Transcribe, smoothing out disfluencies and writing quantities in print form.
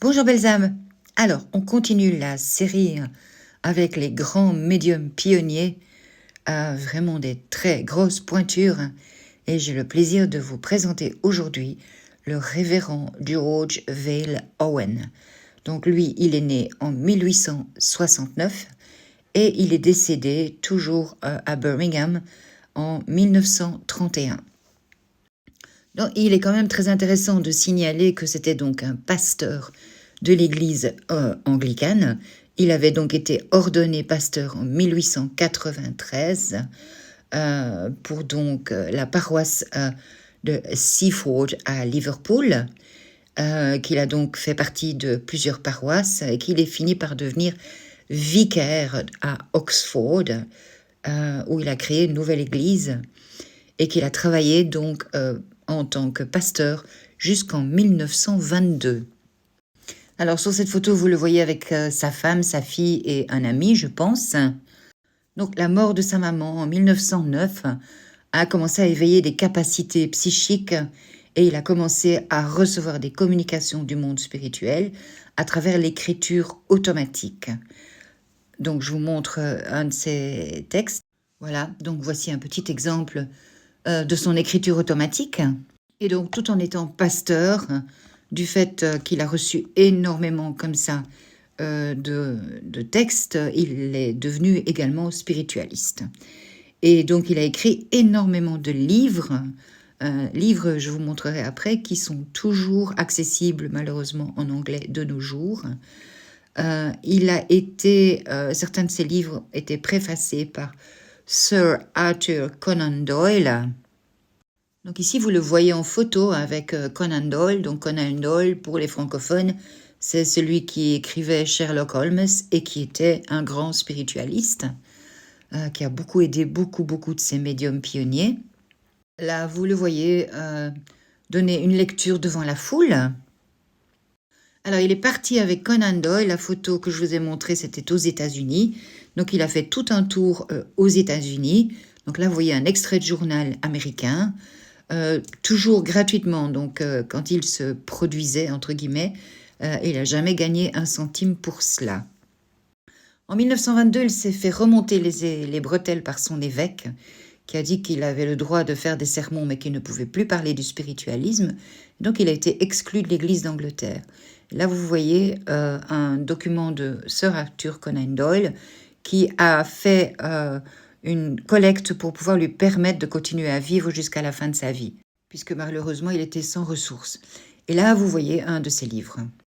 Bonjour belles âmes. Alors, on continue la série avec les grands médiums pionniers, vraiment des très grosses pointures, et j'ai le plaisir de vous présenter aujourd'hui le révérend George Vail Owen. Donc lui, il est né en 1869 et il est décédé toujours à Birmingham en 1931. Donc, il est quand même très intéressant de signaler que c'était donc un pasteur de l'église anglicane. Il avait donc été ordonné pasteur en 1893 pour donc la paroisse de Seaford à Liverpool, qu'il a donc fait partie de plusieurs paroisses et qu'il est fini par devenir vicaire à Oxford, où il a créé une nouvelle église et qu'il a travaillé donc en tant que pasteur jusqu'en 1922. Alors sur cette photo, vous le voyez avec sa femme, sa fille et un ami, je pense. Donc la mort de sa maman en 1909 a commencé à éveiller des capacités psychiques et il a commencé à recevoir des communications du monde spirituel à travers l'écriture automatique. Donc je vous montre un de ses textes. Voilà, donc voici un petit exemple de son écriture automatique. Et donc, tout en étant pasteur, du fait qu'il a reçu énormément comme ça de textes, il est devenu également spiritualiste. Et donc, il a écrit énormément de livres, livres, je vous montrerai après, qui sont toujours accessibles malheureusement en anglais de nos jours. Certains de ses livres étaient préfacés par Sir Arthur Conan Doyle. Donc ici, vous le voyez en photo avec Conan Doyle. Donc Conan Doyle, pour les francophones, c'est celui qui écrivait Sherlock Holmes et qui était un grand spiritualiste, qui a beaucoup aidé beaucoup de ces médiums pionniers. Là, vous le voyez donner une lecture devant la foule. Alors, il est parti avec Conan Doyle. La photo que je vous ai montrée, c'était aux États-Unis. Donc, il a fait tout un tour aux États-Unis. Donc là, vous voyez un extrait de journal américain, toujours gratuitement. Donc, quand il se produisait, entre guillemets, il n'a jamais gagné un centime pour cela. En 1922, il s'est fait remonter les bretelles par son évêque, qui a dit qu'il avait le droit de faire des sermons, mais qu'il ne pouvait plus parler du spiritualisme. Donc, il a été exclu de l'Église d'Angleterre. Là, vous voyez un document de Sir Arthur Conan Doyle qui a fait une collecte pour pouvoir lui permettre de continuer à vivre jusqu'à la fin de sa vie, puisque malheureusement, il était sans ressources. Et là, vous voyez un de ses livres.